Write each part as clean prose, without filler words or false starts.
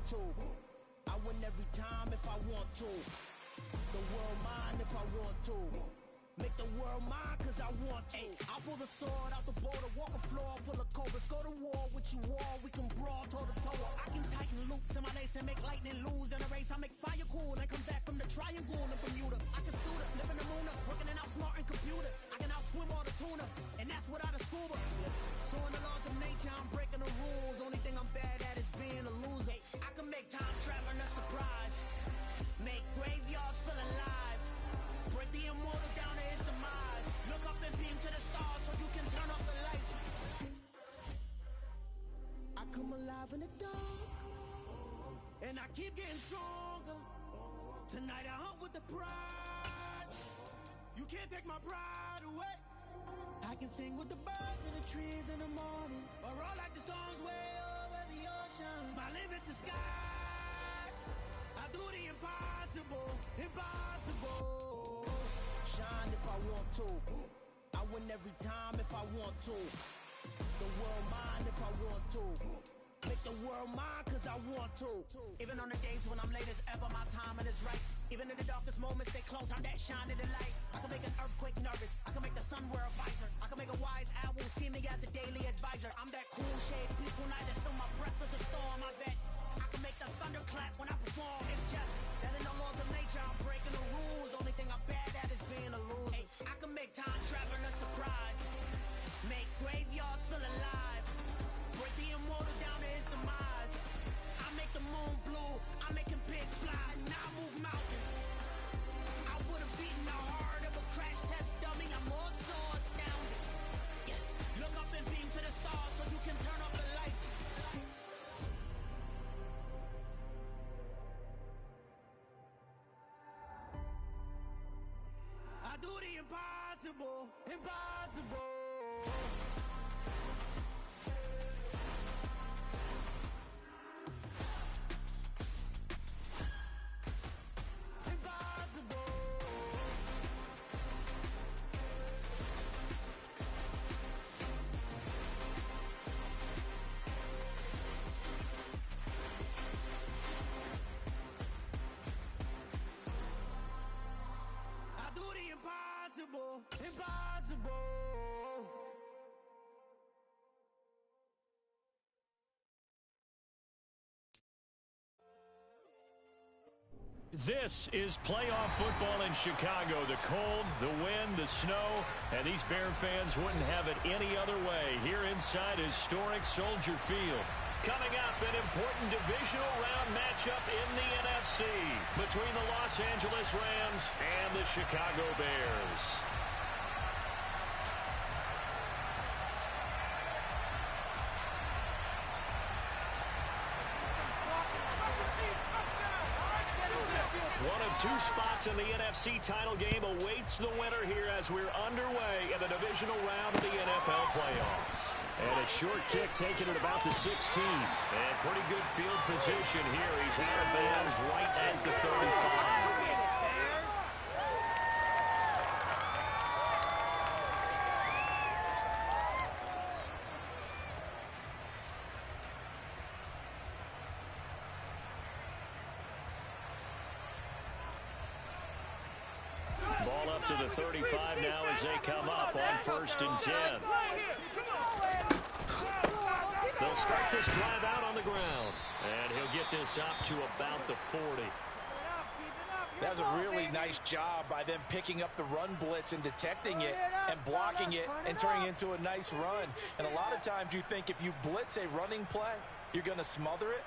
want to. I win every time if I want to. The world mine if I want to. Make the world mine cause I want to. I'll pull the sword out the border, walk a floor full of cobras. Go to war with you all, we can brawl toe to toe. I can tighten loops in my lace and make lightning lose in a race. I make fire cool and come back from the triangle in Bermuda. I can suit up, live in the moon up, working and outsmarting computers. I can outswim all the tuna, and that's without a scuba. So in the laws of nature, I'm breaking the rules. Only thing I'm bad at is being a loser. I can make time traveling a surprise. Make graveyards feel alive. Break the immortal down to his demise. Look up and beam to the stars so you can turn off the lights. I come alive in the dark, and I keep getting stronger. Tonight I hunt with the prize. You can't take my pride away. I can sing with the birds and the trees in the morning, or roll like the storms way over the ocean. My limit's the sky. I do the impossible, impossible. Shine if I want to. I win every time if I want to. The world mine if I want to. Make the world mine cause I want to. Even on the days when I'm late as ever, my timing is right. Even in the darkest moments, stay close, I'm that shining the light. I can make an earthquake nervous, I can make the sun wear a visor. I can make a wise owl see me as a daily advisor. I'm that cool shade, peaceful night, that's still my breath is a storm, I bet. I can make the thunder clap when I perform. It's just that in the laws of nature, I'm breaking the rules. Only thing I'm bad at is being a loser. Hey, I can make time traveling a surprise. Make graveyards feel alive. Break the immortal down to his demise. I make the moon blue. I'm making pigs fly. Now I move mountains. I would have beaten the heart of a crash test dummy. I'm more so astounded. Yeah. Look up and beam to the stars so you can turn off the lights. I do the impossible, impossible. Impossible, impossible. This is playoff football in Chicago. The cold, the wind, the snow, and these Bear fans wouldn't have it any other way here inside historic Soldier Field. Coming up, an important divisional round matchup in the NFC between the Los Angeles Rams and the Chicago Bears. One of two spots in the NFC title game awaits the winner here as we're underway in the divisional round of the NFL playoffs. And a short kick taken at about the 16. And pretty good field position here. He's out of bounds right at the 35. Ball up to the 35 now as they come up on 1st and 10. They'll start this drive out on the ground. And he'll get this up to about the 40. That was a really nice job by them picking up the run blitz and detecting it and blocking it and turning it into a nice run. And a lot of times you think if you blitz a running play, you're going to smother it.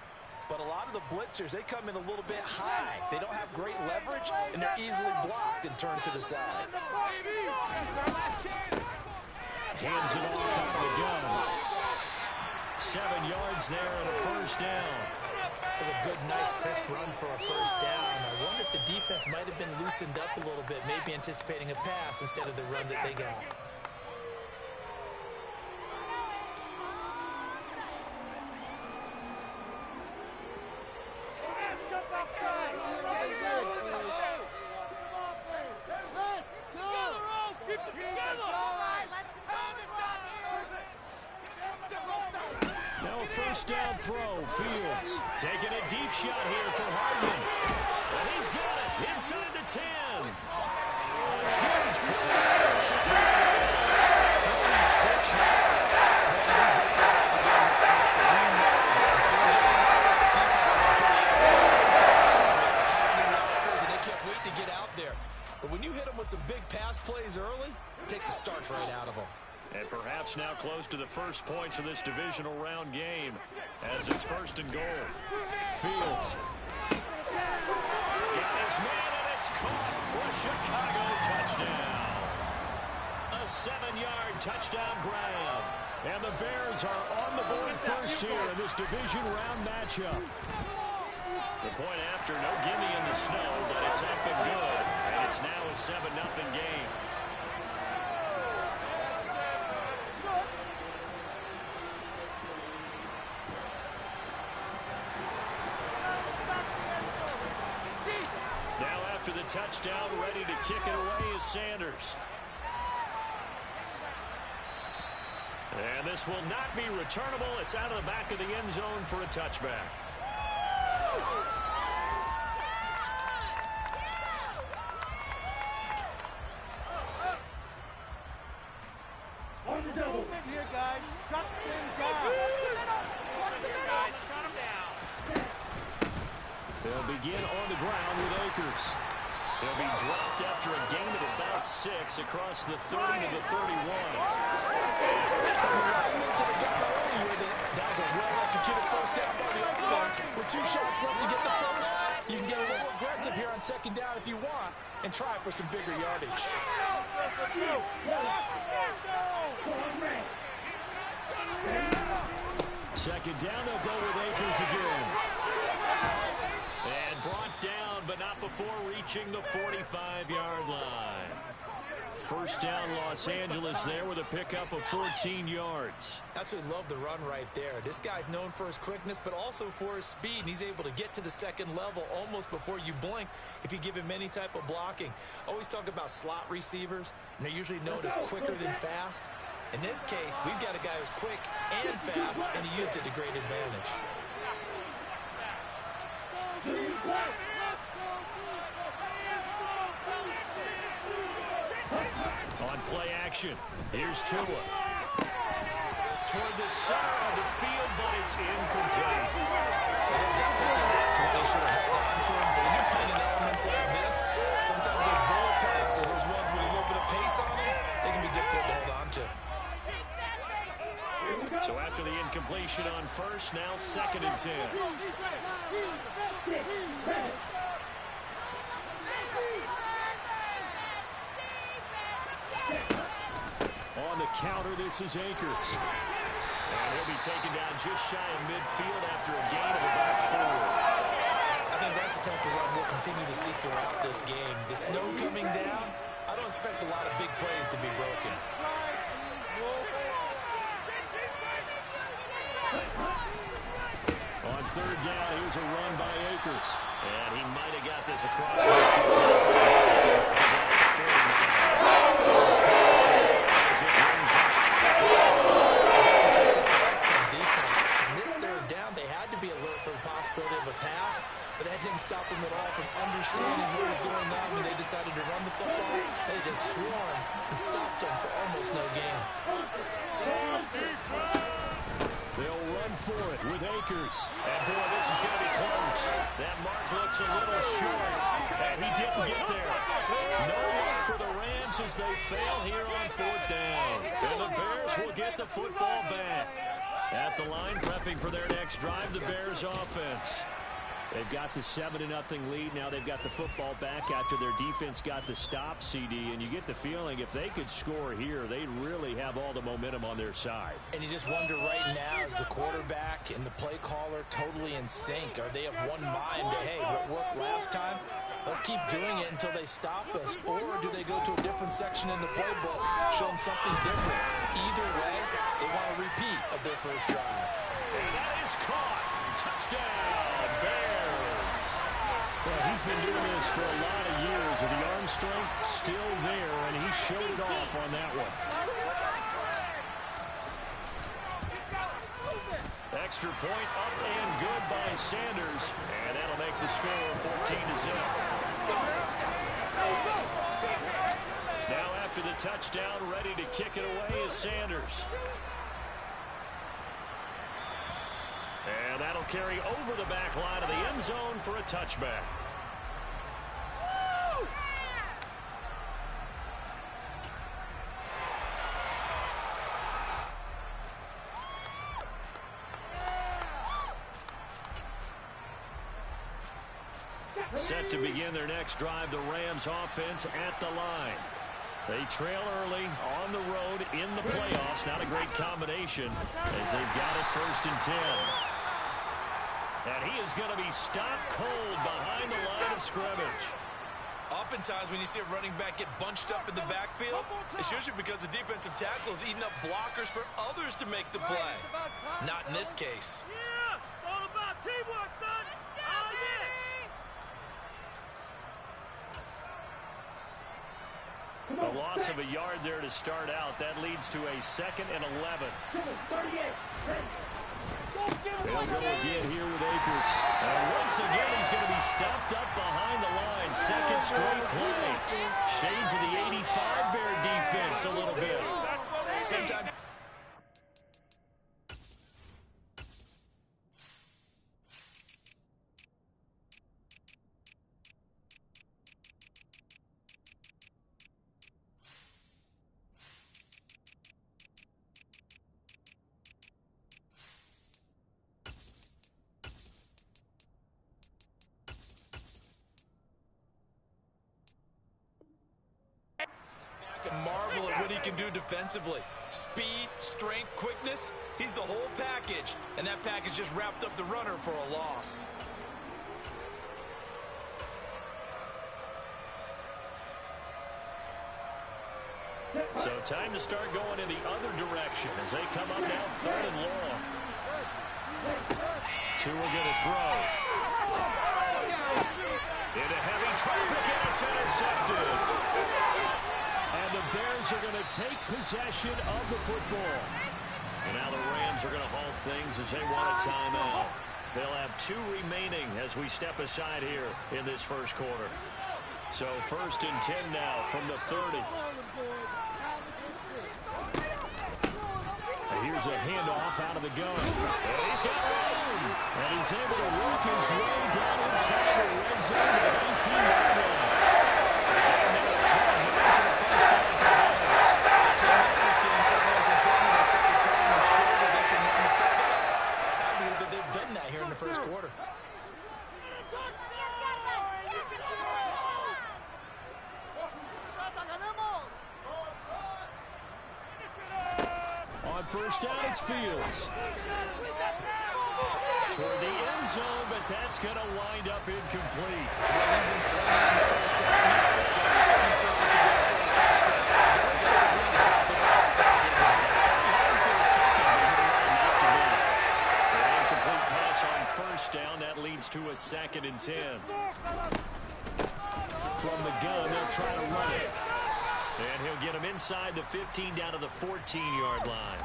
But a lot of the blitzers, they come in a little bit high. They don't have great leverage, and they're easily blocked and turned to the side. Hands it off out of the gun. 7 yards there and a first down. That was a good, nice, crisp run for a first down. I wonder if the defense might have been loosened up a little bit, maybe anticipating a pass instead of the run that they got. Now a first down throw, Fields. Taking a deep shot here for Hardman. And he's got it inside the 10. A huge play for Chicago. 46 yards. And they can't wait to get out there. But when you hit them with some big pass plays early, it takes the starch right out of them. And perhaps now close to the first points of this divisional round game as it's 1st and goal. Fields. Got his man, and it's caught for a Chicago touchdown. A 7-yard touchdown grab. And the Bears are on the board first here in this division round matchup. The point after, no gimme in the snow, but it's up and good. And it's now a 7-0 game. Now after the touchdown, ready to kick it away is Sanders. And this will not be returnable. It's out of the back of the end zone for a touchback. Movement here, guys. Shut them down. Shut them down. They'll begin on the ground with Akers. He'll be dropped after a gain of about 6 across the 30 to the 31. That was a well-executed first down by the offense. With 2 shots left to get the first, you can get a little aggressive here on 2nd down if you want and try for some bigger yardage. Second down, they'll go with Akers again. And brought down, but not before reaching the 45-yard line. First down, Los Angeles there with a pickup of 14 yards. Absolutely love the run right there. This guy's known for his quickness, but also for his speed. And he's able to get to the 2nd level almost before you blink if you give him any type of blocking. Always talk about slot receivers, and they're usually known as quicker than fast. In this case, we've got a guy who's quick and fast, and he used it to great advantage. On play action, here's Tua. Toward the center of the field, but it's incomplete. That's what they should have held on to him. But when you're playing in elements like this, sometimes those bullet passes, those ones with a little bit of pace on them, they can be difficult to hold on to. So after the incompletion on first, now 2nd and 10. On the counter, this is Akers. And he'll be taken down just shy of midfield after a gain of about 4. I think that's the type of run we'll continue to see throughout this game. The snow coming down, I don't expect a lot of big plays to be broken. On 3rd down, here's a run by Akers. And he might have got this across the possibility of a pass, but that didn't stop them at all from understanding what was going on when they decided to run the football. They just swarmed and stopped them for almost no gain. They'll run for it with Akers. And boy, this is going to be close. That mark looks a little short, and he didn't get there. No luck for the Rams as they fail here on 4th down. And the Bears will get the football back. At the line, prepping for their next drive, the Bears offense. They've got the 7-0 lead. Now they've got the football back after their defense got the stop, CD. And you get the feeling if they could score here, they'd really have all the momentum on their side. And you just wonder right now, is the quarterback and the play caller totally in sync? Are they of one mind to, hey, what worked last time? Let's keep doing it until they stop us. Or do they go to a different section in the playbook, show them something different? Either way, they want a repeat of their first drive. And that is caught. Touchdown, Bears. Well, he's been doing this for a lot of years, and the arm strength still there, and he showed it off on that one. Extra point up and good by by Sanders, and that'll make the score 14-0. Now after the touchdown, ready to kick it away is Sanders. And that'll carry over the back line of the end zone for a touchback. Set to begin their next drive, the Rams offense at the line. They trail early on the road in the playoffs. Not a great combination as they've got it 1st and 10. And he is going to be stopped cold behind the line of scrimmage. Oftentimes when you see a running back get bunched up in the backfield, it's usually because the defensive tackle is eating up blockers for others to make the play. Not in this case. Yeah, it's all about teamwork, son. Oh, yeah. A loss of a yard there to start out. That leads to a 2nd and 11. They'll go again here with Akers. And once again, he's going to be stopped up behind the line. 2nd straight play. Shades of the 85 Bear defense a little bit. Sometimes marvel at what he can do defensively. Speed, strength, quickness, he's the whole package. And that package just wrapped up the runner for a loss. So time to start going in the other direction as they come up now 3rd and long. Tua going to throw. Into heavy traffic, and it's intercepted. And the Bears are going to take possession of the football. And now the Rams are going to halt things as they want a timeout. They'll have 2 remaining as we step aside here in this 1st quarter. So 1st and 10 now from the 30. And here's a handoff out of the gun. And he's got room. And he's able to work his way down inside the red zone to the 19-yard line. And now 12 yards and a first down for the Bears. They came into this game saying it was important to set the tone and show that they can run the football. I believe that they've done that here in the 1st quarter. On 1st down, it's Fields. Toward the end zone, but that's going to wind up incomplete. Well, he's been slamming in the 1st half. You expect everything throws to go for a touchdown. That's got to win to drop the ball, isn't it? For a second, not to be. An incomplete pass on 1st down. That leads to a 2nd and 10. From the gun, they'll try to run it. And he'll get him inside the 15 down to the 14-yard line.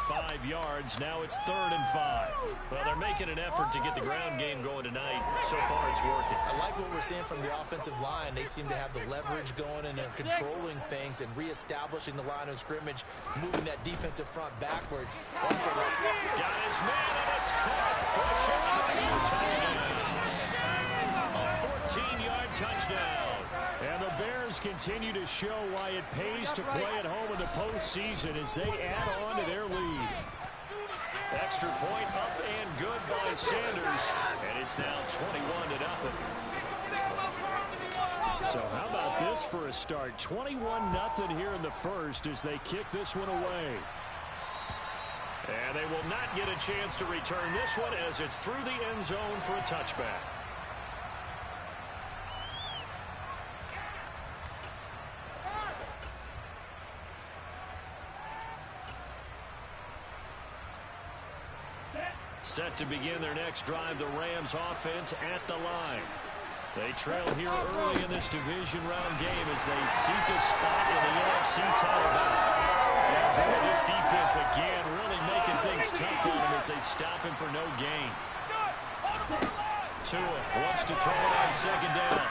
5 yards. Now it's 3rd and 5. Well, they're making an effort to get the ground game going tonight. So far, it's working. I like what we're seeing from the offensive line. They seem to have the leverage going and they're controlling things and reestablishing the line of scrimmage, moving that defensive front backwards. Got his man, and it's caught. For a Chicago touchdown. A 14-yard touchdown. And the Bears continue to show why it pays to play at home in the postseason as they add on to their lead. Extra point up and good by Sanders. And it's now 21-0. So how about this for a start? 21-0 here in the 1st as they kick this one away. And they will not get a chance to return this one as it's through the end zone for a touchback. Set to begin their next drive, the Rams offense at the line. They trail here early in this division round game as they seek a spot in the NFC title battle. And boy, this defense again really making things tough on them as they stop him for no gain. to him. Wants to throw it on second down.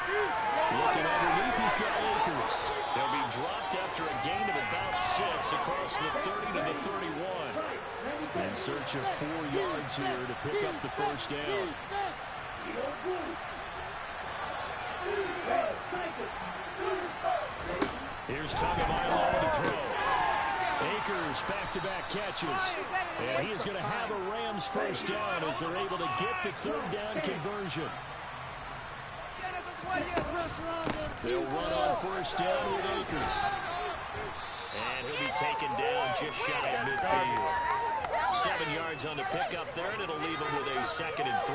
Looking underneath, he's got Akers. They'll be dropped after a gain of about 6 across the 30 to the 31. In search of 4 yards here to pick up the first down. Here's Tagovailoa to throw. Akers back-to-back catches. And he is going to have a Rams first down as they're able to get the third down conversion. They'll run on first down with Akers. And he'll be taken down just shy of midfield. 7 yards on the pickup there, and it'll leave him with a 2nd and 3.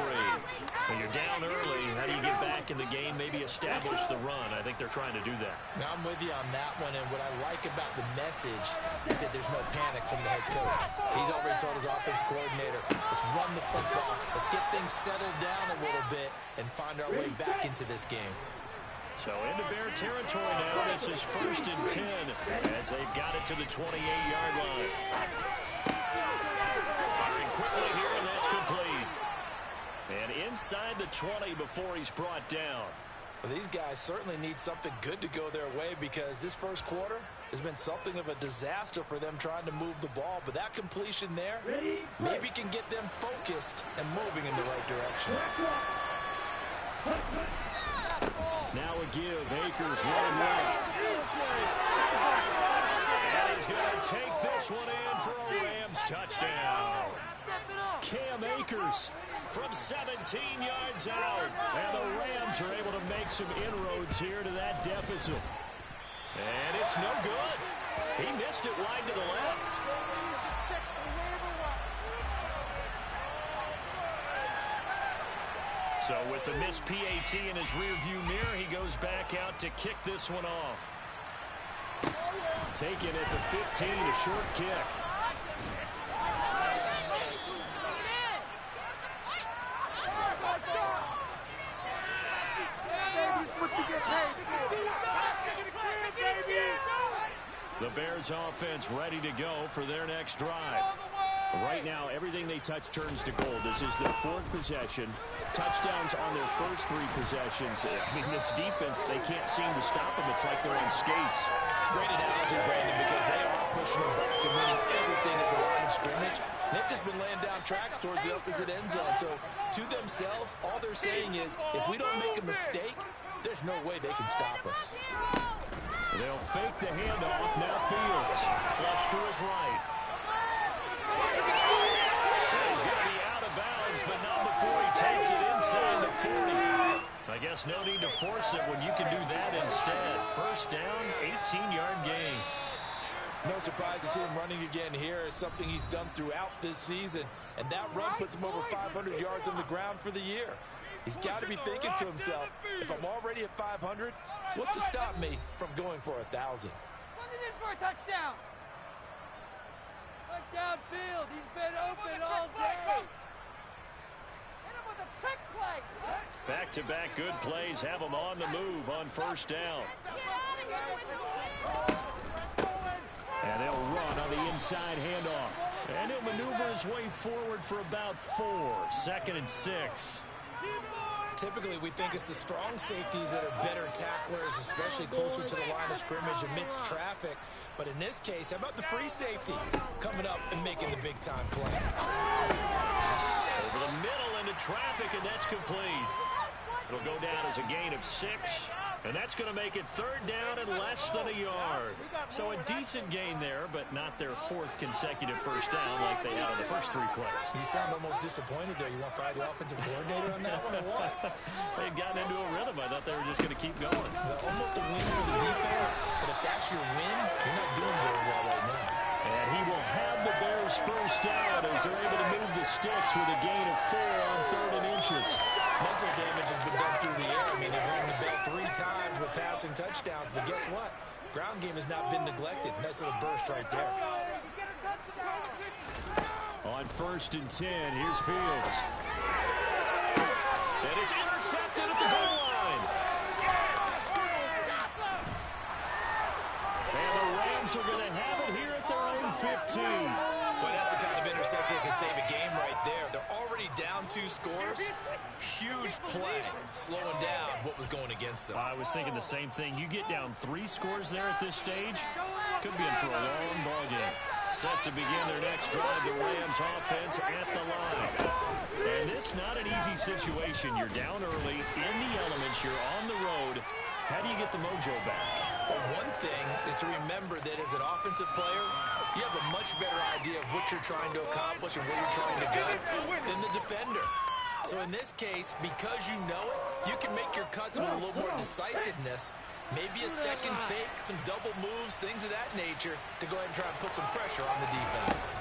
When you're down early, how do you get back in the game, maybe establish the run? I think they're trying to do that. Now, I'm with you on that one, and what I like about the message is that there's no panic from the head coach. He's already told his offensive coordinator, let's run the football, let's get things settled down a little bit and find our way back into this game. So into Bear territory now. This is 1st and 10 as they've got it to the 28-yard line. Firing quickly here, and that's complete. And inside the 20 before he's brought down. Well, these guys certainly need something good to go their way because this first quarter has been something of a disaster for them trying to move the ball. But that completion there maybe can get them focused and moving in the right direction. Now a give. Akers running left. And he's going to take this one in for a Rams touchdown. Cam Akers from 17 yards out. And the Rams are able to make some inroads here to that deficit. And it's no good. He missed it wide to the left. So with the missed PAT in his rearview mirror, he goes back out to kick this one off. Taken at the 15, a short kick. The Bears offense ready to go for their next drive. Right now, everything they touch turns to gold. This is their 4th possession. Touchdowns on their first 3 possessions. I mean, this defense, they can't seem to stop them. It's like they're on skates. Great analogy, Brandon, because they are pushing them back and winning everything at the line of scrimmage. They've just been laying down tracks towards the opposite end zone. So, to themselves, all they're saying is, if we don't make a mistake, there's no way they can stop us. They'll fake the handoff. Now Fields. Flush to his right. He's going to be out of bounds, but not before he takes it inside the 40. I guess no need to force it when you can do that instead. First down, 18-yard gain. No surprise to see him running again here. It's something he's done throughout this season. And that run puts him over 500 yards on the ground for the year. He's got to be thinking to himself, if I'm already at 500, what's to stop me from going for 1,000? Run it in for a touchdown. Look downfield. He's been open all day. Hit him with a trick play. Back-to-back good plays have him on the move on first down. And they'll run on the inside handoff. And he'll maneuver his way forward for about 4. 2nd and 6. Typically, we think it's the strong safeties that are better tacklers, especially closer to the line of scrimmage amidst traffic. But in this case, how about the free safety coming up and making the big-time play? Over the middle into traffic, and that's complete. It'll go down as a gain of 6. And that's going to make it 3rd down and less than a yard. So a decent gain there, but not their 4th consecutive first down like they had on the first 3 plays. You sound almost disappointed there. You want to fire the offensive coordinator on that one or what? They'd gotten into a rhythm. I thought they were just going to keep going. Well, almost a win for the defense, but if that's your win, you're not doing very well right now. And he will have the Bears first down as they're able to move the sticks with a gain of 4 on 3rd and inches. Muscle damage has been done through the air. I mean, they've rung the bell 3 times with passing touchdowns, but guess what? Ground game has not been neglected. Nice little burst right there. On 1st and 10, here's Fields. And it's intercepted at the goal line. And the Rams are going to have it here at their own 15. But that's the kind of interception that can save a game right there. They're already down 2 scores, huge play, slowing down what was going against them. I was thinking the same thing. You get down 3 scores there at this stage, could be in for a long ball game. Set to begin their next drive, the Rams offense at the line. And this not an easy situation. You're down early, in the elements, you're on the road. How do you get the mojo back? Well, one thing is to remember that as an offensive player, you have a much better idea of what you're trying to accomplish and where you're trying to go than the defender. So in this case, because you know it, you can make your cuts with a little more decisiveness. Maybe a second fake, some double moves, things of that nature to go ahead and try and put some pressure on the defense.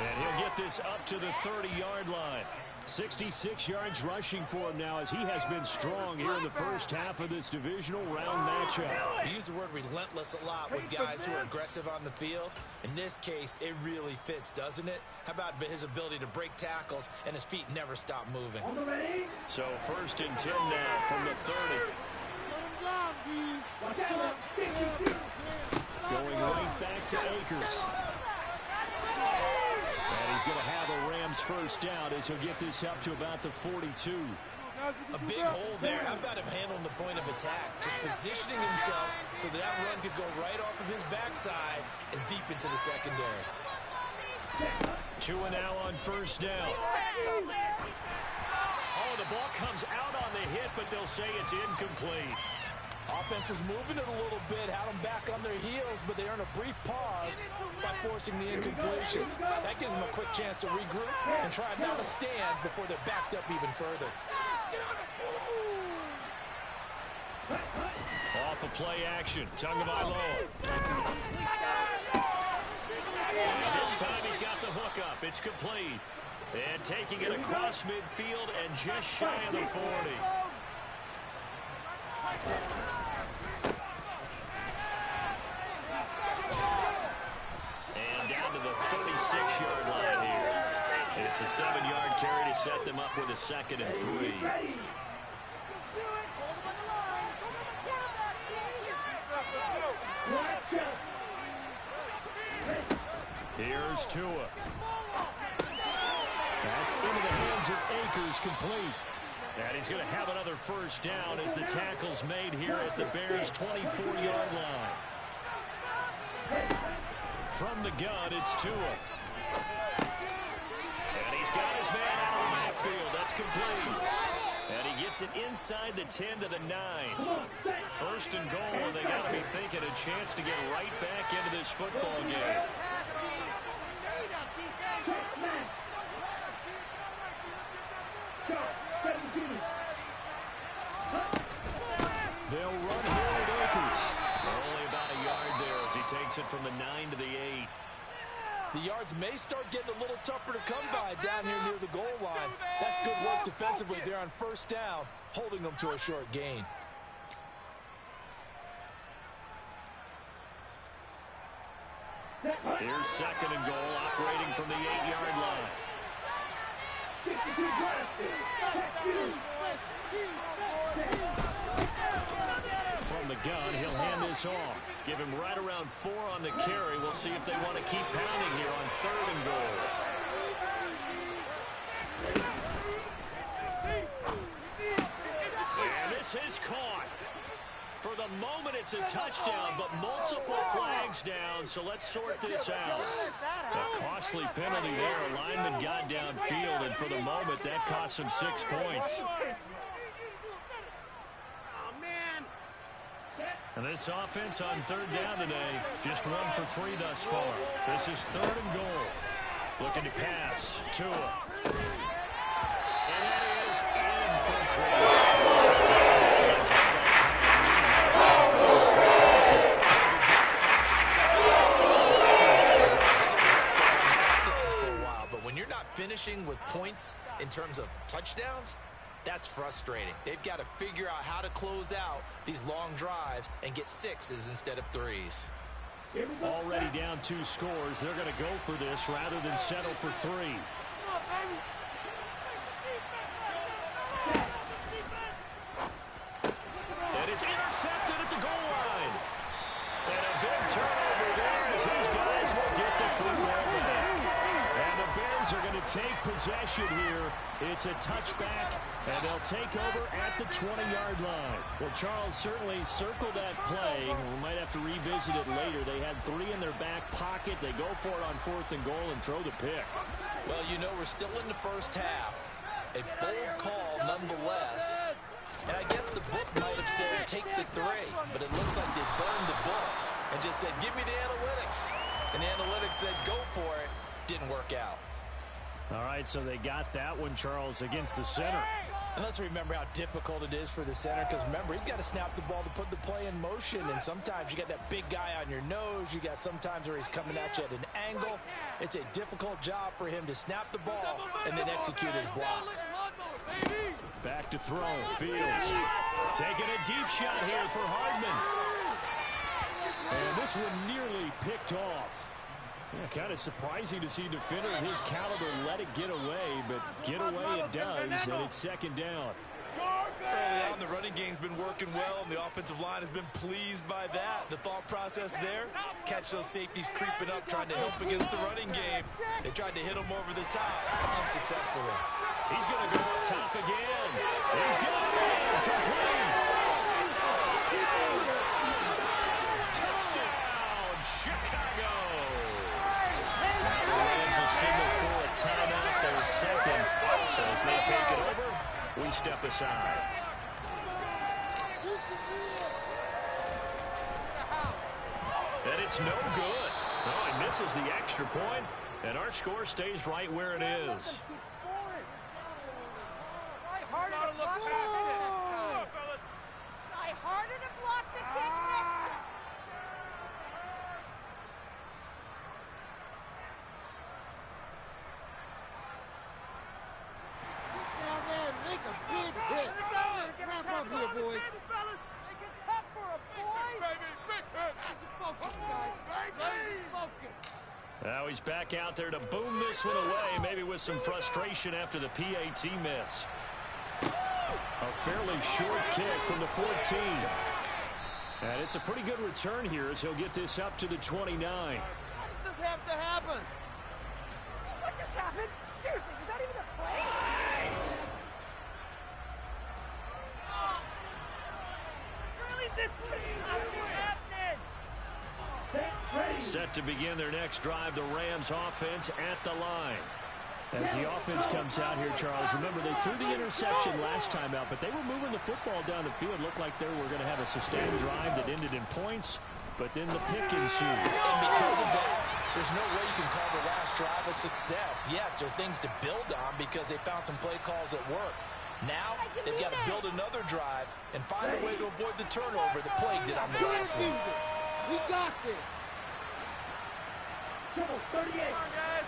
And he'll get this up to the 30-yard line. 66 yards rushing for him now as he has been strong here in the first half of this divisional round matchup. We use the word relentless a lot with guys who are aggressive on the field. In this case, it really fits, doesn't it? How about his ability to break tackles and his feet never stop moving? So 1st and 10 now from the 30. Going right back to Akers. And he's going to have a Rams first down as he'll get this up to about the 42. A big hole there. How about him handling the point of attack? Just positioning himself so that run could go right off of his backside and deep into the secondary. 2 and now on first down. Oh, the ball comes out on the hit, but they'll say it's incomplete. Offense was moving it a little bit, had them back on their heels, but they earn a brief pause by forcing the incompletion. That gives them a quick chance to regroup and try not to stand before they're backed up even further. Off of play action, Tagovailoa. And this time he's got the hook up. It's complete. And taking it across midfield and just shy of the 40. And down to the 36-yard line here. It's a 7-yard carry to set them up with a 2nd and 3. Here's Tua. That's into the hands of Akers, complete. And he's going to have another first down as the tackle's made here at the Bears' 24-yard line. From the gun, it's Tua. And he's got his man out of the backfield. That's complete. And he gets it inside the 10 to the 9. 1st and goal, and they got to be thinking a chance to get right back into this football game. They'll run here with Akers. Only about a yard there as he takes it from the 9 to the 8. The yards may start getting a little tougher to come by down here near the goal line. That's good work defensively there on first down, holding them to a short gain. Here's 2nd and goal, operating from the 8-yard line. From the gun, he'll hand this off. Give him right around 4 on the carry. We'll see if they want to keep pounding here on 3rd and goal. And this is caught. For the moment, it's a touchdown, but multiple flags down, so let's sort this out. A costly penalty there. A lineman got downfield, and for the moment, that cost him 6 points. And this offense on 3rd down today, just 1 for 3 thus far. This is 3rd and goal. Looking to pass. Tua. And that is incomplete. But when you're not finishing with points in terms of touchdowns, that's frustrating. They've got to figure out how to close out these long drives and get 6s instead of 3s. Already down 2 scores. They're going to go for this rather than settle for 3. And it's intercepted at the goal line. And a big turnover to take possession here. It's a touchback, and they'll take over at the 20-yard line. Well, Charles certainly circled that play. We might have to revisit it later. They had 3 in their back pocket. They go for it on 4th and goal and throw the pick. Well, you know, we're still in the first half. A bold call nonetheless. And I guess the book might have said take the 3, but it looks like they burned the book and just said, give me the analytics. And the analytics said, go for it. Didn't work out. All right, so they got that one, Charles, against the center. And let's remember how difficult it is for the center, because remember, he's got to snap the ball to put the play in motion, and sometimes you got that big guy on your nose. You got sometimes where he's coming at you at an angle. It's a difficult job for him to snap the ball and then execute his block. Back to throw. Fields taking a deep shot here for Hardman. And this one nearly picked off. Yeah, kind of surprising to see a defender of his caliber let it get away, but get away it does, and it's 2nd down. Early on, the running game's been working well, and the offensive line has been pleased by that. The thought process there, catch those safeties creeping up, trying to help against the running game. They tried to hit him over the top, unsuccessfully. He's going to go up top again. He's got it. Complete. Touchdown, Chicago. Rams will signal for a timeout. Their 2nd. So as they take it over, we step aside. And it's no good. Oh, he misses the extra point, and our score stays right where it is. Try harder to block the kick next time. Down there and make a big hit. Wrap up here, boys. Make it tough for a boy. Easy focus, guys. Easy focus. Now he's back out there to boom this one away, maybe with some frustration after the PAT miss. A fairly short kick from the 14. And it's a pretty good return here as he'll get this up to the 29. Why does this have to happen? What just happened? Seriously, was that even a play? Really, this was happening? Set to begin their next drive, the Rams offense at the line. As the offense comes out here, Charles, remember they threw the interception last time out, but they were moving the football down the field. Looked like they were going to have a sustained drive that ended in points, but then the pick ensued. And because of that, there's no way you can call the last drive a success. Yes, there are things to build on because they found some play calls that work. Now, they've got to build another drive and find a way to avoid the turnover that plagued it on the last one. We got this. Come on, guys.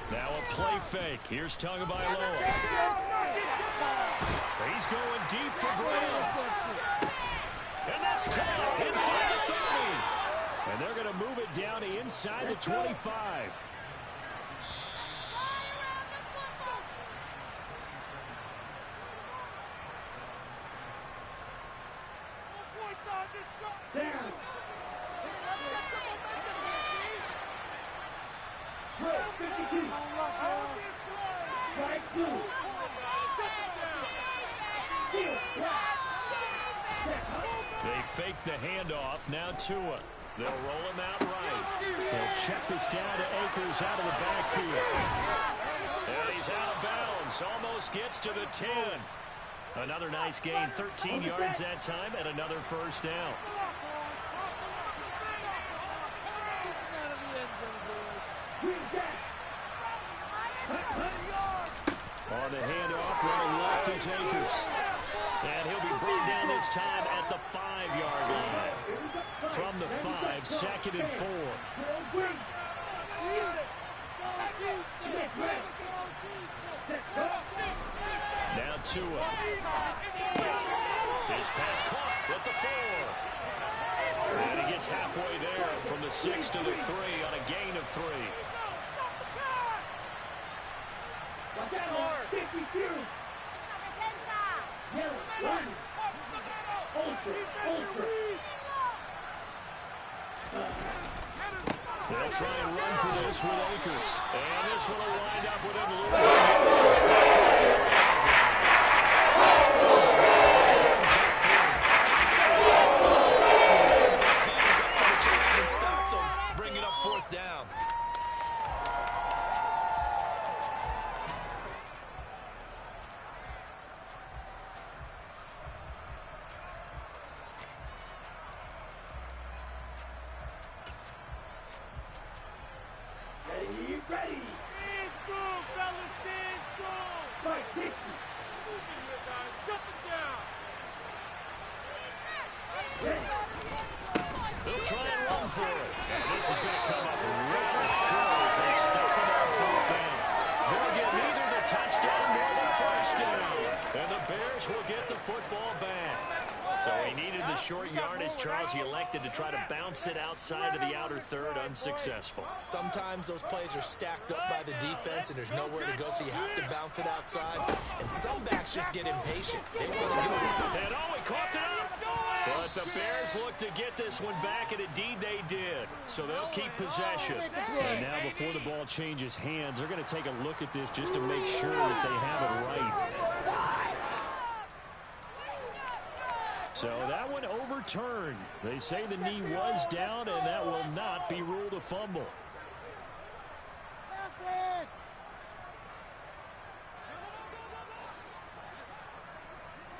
Now a play fake. Here's Tagovailoa. He's going deep for Brown. And that's caught inside the 30. And they're going to move it down to inside the 25. They fake the handoff. Now Tua. They'll roll him out right. They'll check this down to Akers out of the backfield. And he's out of bounds. Almost gets to the 10. Another nice gain. 13 yards that time and another first down. On the handoff, running left is Akers. And he'll be brought down this time at the 5-yard line. From the 5, 2nd and 4. Now Tua. His pass caught at the 4. And he gets halfway there from the 6 to the 3 on a gain of 3. They'll try and run for this with Akers. And this one will wind up with him losing. Fourth down. Ready. Stand strong, fellas. Stand strong. Mike, take you. Moving here, guys. Shut them down. They'll try and run for it. And this is going to come up rather short as they stop him on fourth down. They'll get neither the touchdown nor the first down. And the Bears will get the football back. So he needed the short yardage, Charles. He elected to try to bounce it outside of the outer third, unsuccessful. Sometimes those plays are stacked up by the defense and there's nowhere to go, so you have to bounce it outside. And some backs just get impatient. They want to go. And he caught it up. But the Bears look to get this one back, and indeed they did. So they'll keep possession. And now before the ball changes hands, they're going to take a look at this just to make sure that they have it right. So that one overturned. They say the knee was down, and that will not be ruled a fumble. That's it.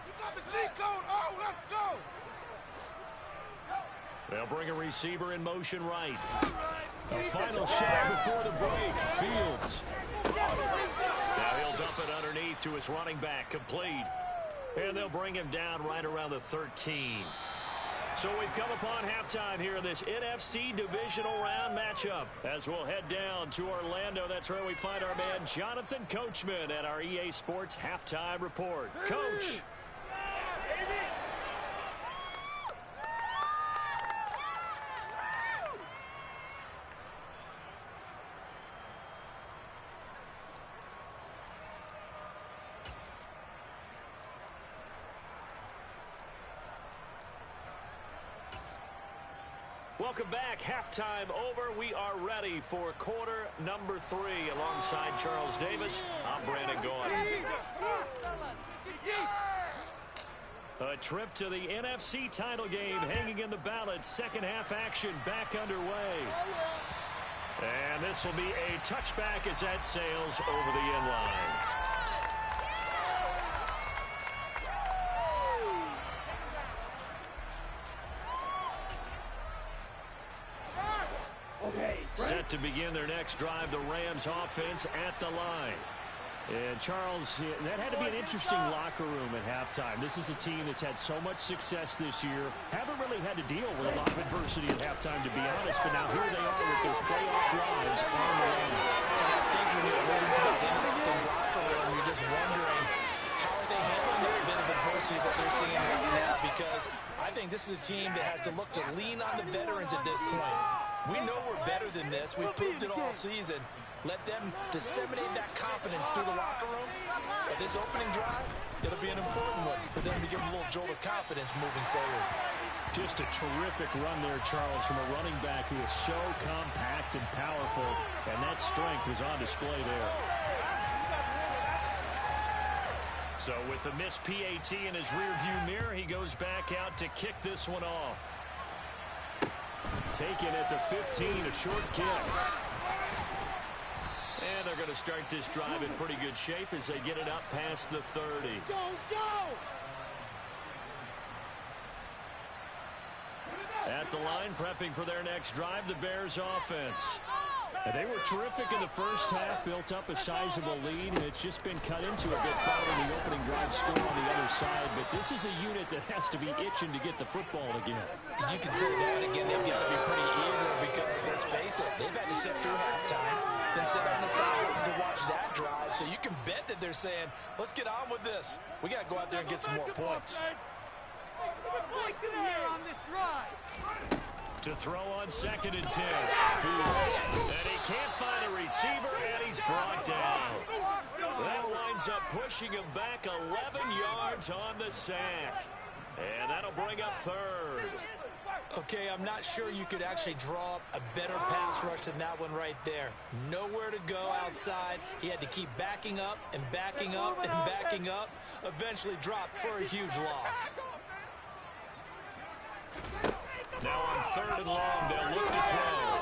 You got the cheat code. Oh, let's go. They'll bring a receiver in motion right. A final shot before the break. Fields. Now he'll dump it underneath to his running back. Complete. And they'll bring him down right around the 13. So we've come upon halftime here in this NFC Divisional Round matchup. As we'll head down to Orlando, that's where we find our man Jonathan Coachman at our EA Sports Halftime Report. Coach. Welcome back. Halftime over. We are ready for quarter number 3. Alongside Charles Davis, I'm Brandon Gaughan. A trip to the NFC title game hanging in the balance. Second half action back underway. And this will be a touchback as that sails over the end line. Set to begin their next drive, the Rams offense at the line. And Charles, that had to be an interesting locker room at halftime. This is a team that's had so much success this year. Haven't really had to deal with a lot of adversity at halftime, to be honest. But now here they are with their playoff lives on the line. I think when you're moving to that interesting locker room, you're just wondering how are they handling that bit of adversity that they're seeing right now. Because I think this is a team that has to look to lean on the veterans at this point. We know we're better than this. We've proved it all season. Let them disseminate that confidence through the locker room. But this opening drive, it'll be an important one for them to give them a little jolt of confidence moving forward. Just a terrific run there, Charles, from a running back who is so compact and powerful. And that strength was on display there. So with the missed PAT in his rearview mirror, he goes back out to kick this one off. Taken at the 15, a short kick. And they're going to start this drive in pretty good shape as they get it up past the 30. Go, go! At the line, prepping for their next drive, the Bears offense. And they were terrific in the first half, built up a sizable lead, and it's just been cut into a bit following the opening drive score on the other side. But this is a unit that has to be itching to get the football again. You can say that again. They've got to be pretty eager because, let's face it, they've had to sit through halftime, then sit on the sidelines to watch that drive. So you can bet that they're saying, let's get on with this. We got to go out there and get some more points. On this ride. To throw on 2nd and 10. Fields. And he can't find a receiver, and he's brought down. That winds up pushing him back 11 yards on the sack. And that'll bring up 3rd. Okay, I'm not sure you could actually draw up a better pass rush than that one right there. Nowhere to go outside. He had to keep backing up and backing up and backing up. Eventually dropped for a huge loss. Now on 3rd and long, they'll look to throw.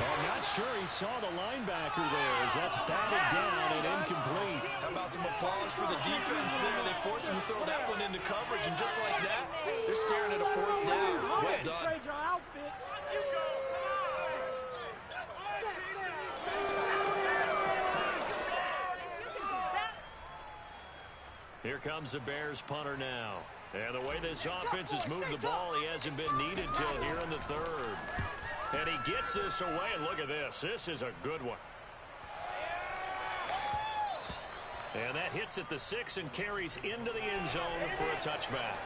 I'm not sure he saw the linebacker there as that's batted down and incomplete. How about some applause for the defense there? They forced him to throw that one into coverage, and just like that, they're staring at a 4th down. Well done. Here comes the Bears punter now. And the way this offense has moved the ball, he hasn't been needed till here in the 3rd. And he gets this away, and look at this. This is a good one. And that hits at the 6 and carries into the end zone for a touchback.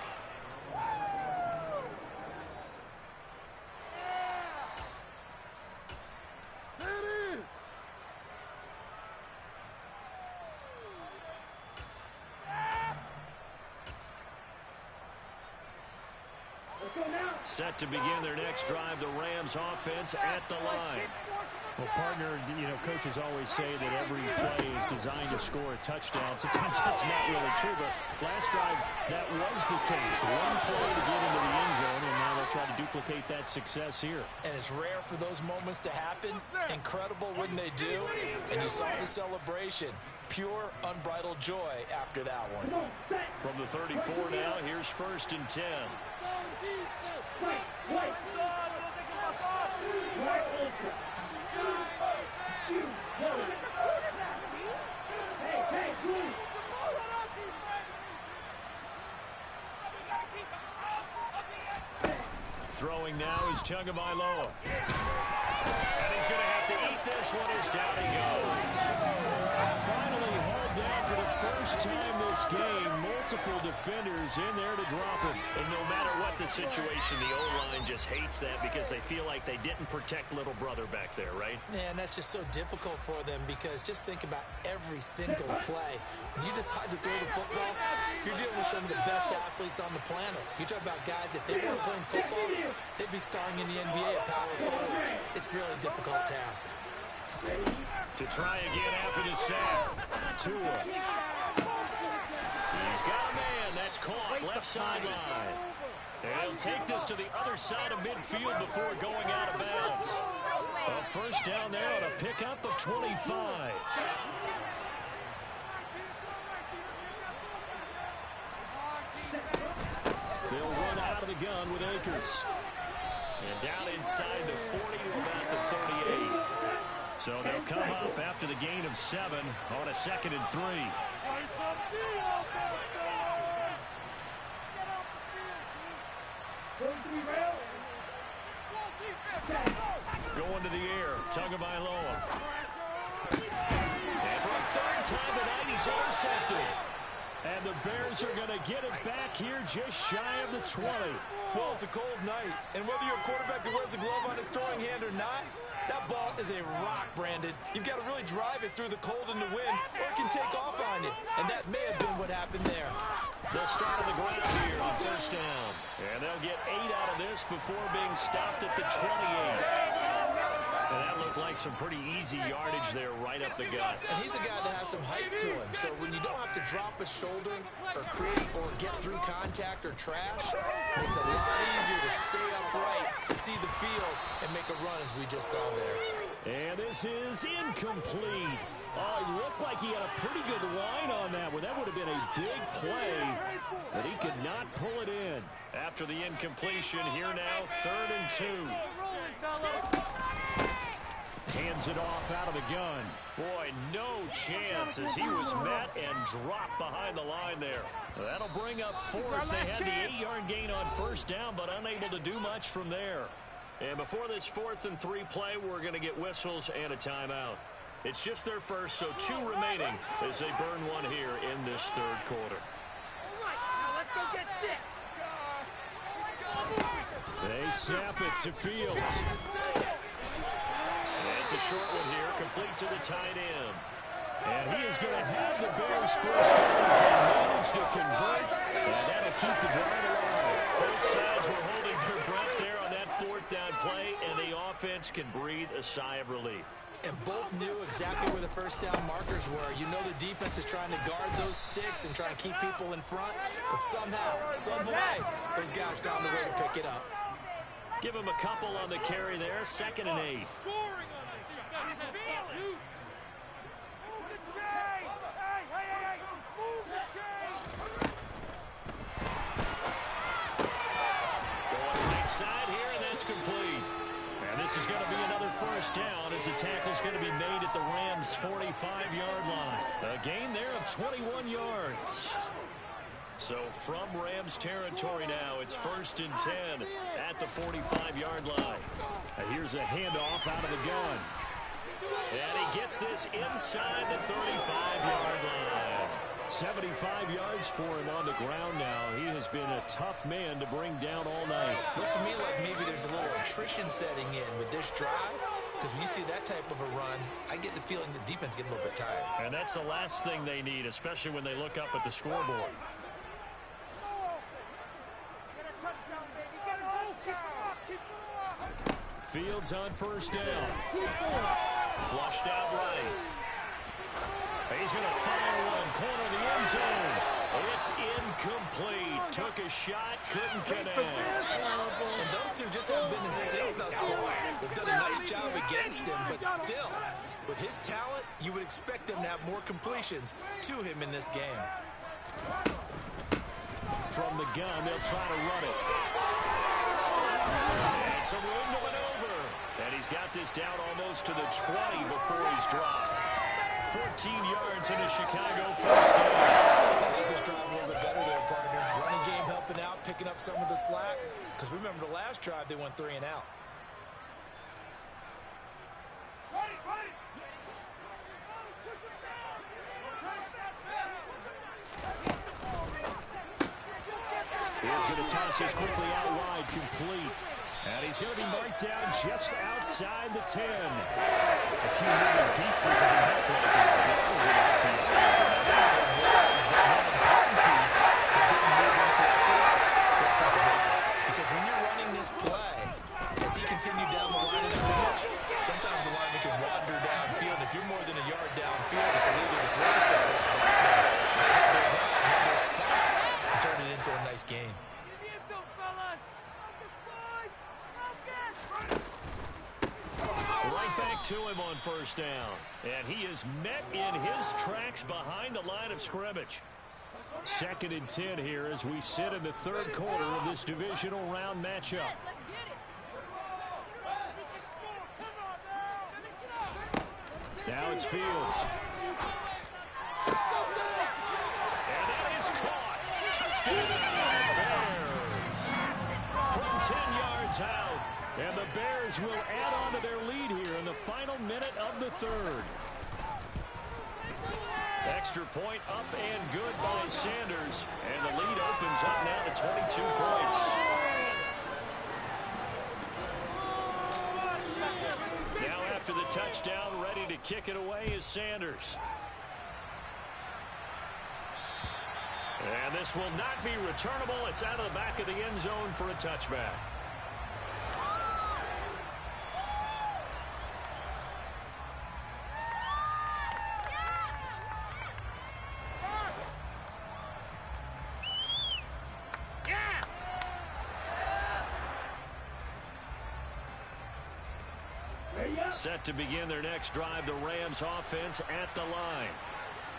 Set to begin their next drive, the Rams offense at the line. Well, partner, you know, coaches always say that every play is designed to score a touchdown. Sometimes that's not really true, but last drive, that was the case. One play to get into the end zone, and now they'll try to duplicate that success here. And it's rare for those moments to happen. Incredible when they do. And you saw the celebration. Pure, unbridled joy after that one. From the 34 now, here's 1st and 10. Throwing now is Tagovailoa. And he's going to have to eat this one as down he goes. Finally hauled down for the first time this game. Multiple defenders in there to drop him. And no matter what the situation, the O-line just hates that because they feel like they didn't protect little brother back there, right? Man, that's just so difficult for them because just think about every single play. When you decide to throw the football, you're dealing with some of the best athletes on the planet. You talk about guys, if they weren't playing football, they'd be starring in the NBA at power forward. It's really a difficult task. To try again after the sack. Tua. He's got a man. That's caught. Left sideline. And he'll take this to the other side of midfield before going out of bounds. A 1st down there on a pickup of 25. They'll run out of the gun with Akers. And down inside the 40 to about the 38. So they'll come up after the gain of 7 on a 2nd and 3. Going to the air, Tagovailoa. And for a 3rd time tonight, he's intercepted. And the Bears are going to get it back here just shy of the 20. Well, it's a cold night, and whether you're a quarterback that wears a glove on his throwing hand or not, that ball is a rock, Brandon. You've got to really drive it through the cold and the wind, or it can take off on you. And that may have been what happened there. They'll start on the ground here on 1st down. And they'll get 8 out of this before being stopped at the 28. And that looked like some pretty easy yardage there right up the gut. And he's a guy that has some height to him. So when you don't have to drop a shoulder or create or get through contact or trash, it's a lot easier to stay upright, see the field, and make a run as we just saw there. And this is incomplete. Oh, it looked like he had a pretty good line on that one. That would have been a big play, but he could not pull it in. After the incompletion, here now, 3rd and 2. Hands it off out of the gun. Boy, no chance as he was met and dropped behind the line there. That'll bring up 4th. They had the 8-yard gain on 1st down, but unable to do much from there. And before this 4th and 3 play, we're going to get whistles and a timeout. It's just their first, so 2 remaining as they burn one here in this 3rd quarter. Let's go get 6. They snap it to Fields. It's a short one here, complete to the tight end. And he is going to have the Bears first down as they manage to convert. And that'll keep the drive alive. Both sides were holding their breath breathe a sigh of relief. And both knew exactly where the first down markers were. You know the defense is trying to guard those sticks and trying to keep people in front. But somehow, some way, those guys found a way to pick it up. Give him a couple on the carry there. 2nd and 8. Complete. And this is going to be another first down as the tackle is going to be made at the Rams' 45-yard line. A gain there of 21 yards. So from Rams territory now, it's 1st and 10 at the 45-yard line. And here's a handoff out of the gun. And he gets this inside the 35-yard line. 75 yards for him on the ground now. He has been a tough man to bring down all night. Looks to me like maybe there's a little attrition setting in with this drive, because when you see that type of a run, I get the feeling the defense gets a little bit tired. And that's the last thing they need, especially when they look up at the scoreboard. Fields on first down. Flushed out right. He's going to fire one, corner of the end zone. It's incomplete. Took a shot, couldn't connect. And those two just haven't been in sync thus far. They've done a nice job against him, but still, with his talent, you would expect them to have more completions to him in this game. From the gun, they'll try to run it. And some room to maneuver. And he's got this down almost to the 20 before he's dropped. 14 yards in a Chicago first down. I like this drive a little bit better there, partner. Running game helping out, picking up some of the slack. Because remember, the last drive, they went 3 and out. He's going to toss this quickly out wide, complete. And he's going to be marked down just outside the 10. A few moving pieces have been helpful because that was an RPO. One important piece that didn't move incorrectly, because when you're running this play, as he continued down the line of scrimmage, sometimes the lineman can wander downfield. If you're more than a yard downfield, it's illegal to throw the football. Have their run, have their spot, and turn it into a nice gain. Right back to him on first down. And he is met in his tracks behind the line of scrimmage. 2nd and 10 here as we sit in the 3rd quarter of this divisional round matchup. Now it's Fields. And that is caught. Touchdown, Bears. From 10 yards out. And the Bears will add on to their lead here in the final minute of the 3rd. Extra point up and good by Sanders. And the lead opens up now to 22 points. Now after the touchdown, ready to kick it away is Sanders. And this will not be returnable. It's out of the back of the end zone for a touchback. Set to begin their next drive, the Rams offense at the line.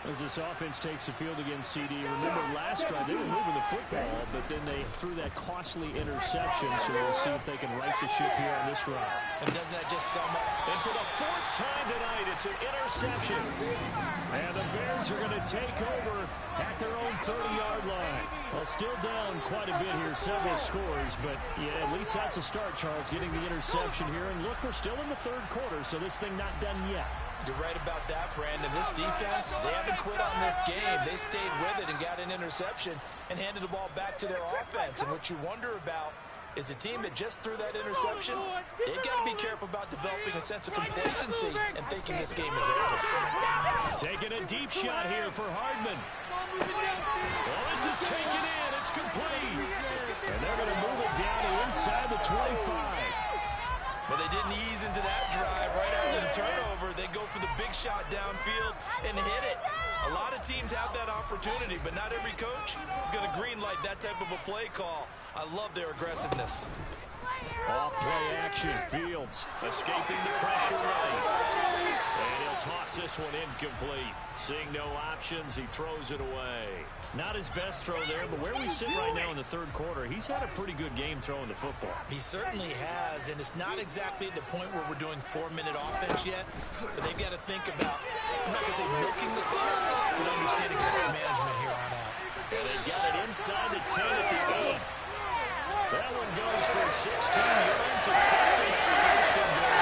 As this offense takes the field against CD, remember last drive they were moving the football, but then they threw that costly interception, so we'll see if they can right the ship here on this drive. And doesn't that just sum up? And for the 4th time tonight, it's an interception. And the Bears are going to take over at their own 30-yard line. Well, still down quite a bit here, several scores, but yeah, at least that's a start, Charles, getting the interception here. And look, we're still in the 3rd quarter, so this thing not done yet. You're right about that, Brandon. This defense, they haven't quit on this game. They stayed with it and got an interception and handed the ball back to their offense. And what you wonder about is the team that just threw that interception, they've got to be careful about developing a sense of complacency and thinking this game is over. Taking a deep shot here for Hardman. Well, this is taken in. It's complete. And they're going to move it down to inside the 25. But they didn't ease into that drive right after the turnover. They go for the big shot downfield and hit it. A lot of teams have that opportunity, but not every coach is going to greenlight that type of a play call. I love their aggressiveness. Off play action. Fields escaping the pressure right. And he'll toss this one incomplete. Seeing no options, he throws it away. Not his best throw there, but where we sit right now in the third quarter, he's had a pretty good game throwing the football. He certainly has, and it's not exactly at the point where we're doing 4-minute offense yet, but they've got to think about, I'm not going to say milking the clock, but understanding clock management here on out. And they've got it inside the 10 at the 8. That one goes for 16 yards and sets it up first and goal.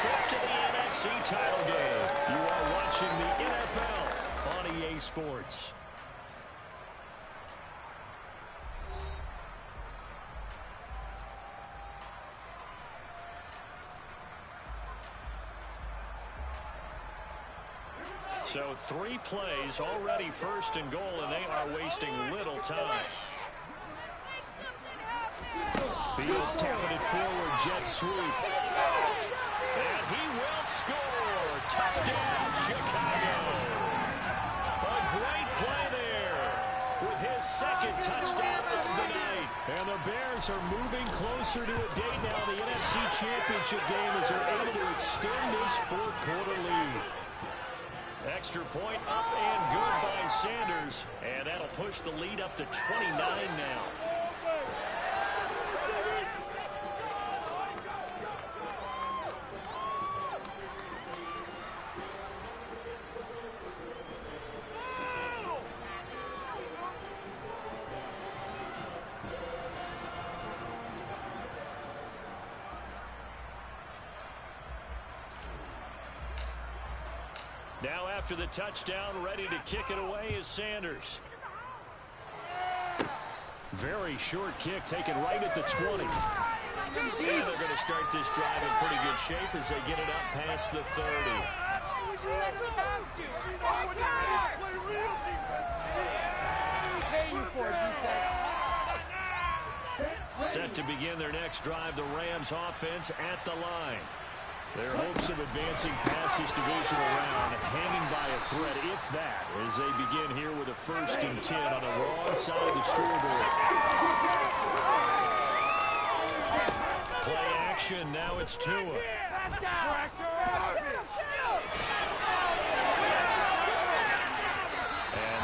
Trip to the NFC title game. You are watching the NFL on EA Sports. So 3 plays already first and goal, and they are wasting little time. Fields talented forward, jet sweep. And he will score. Touchdown, Chicago. A great play there with his second touchdown of the night. And the Bears are moving closer to a date now. The NFC Championship game as they're able to extend this fourth quarter lead. Extra point up and good by Sanders. And that'll push the lead up to 29 now. Now after the touchdown, ready to kick it away is Sanders. Very short kick taken right at the 20. And they're going to start this drive in pretty good shape as they get it up past the 30. Set to begin their next drive, the Rams offense at the line. Their hopes of advancing past this divisional round hanging by a thread, if that, as they begin here with a 1st and 10 on the wrong side of the scoreboard. Play action, now it's Tua. And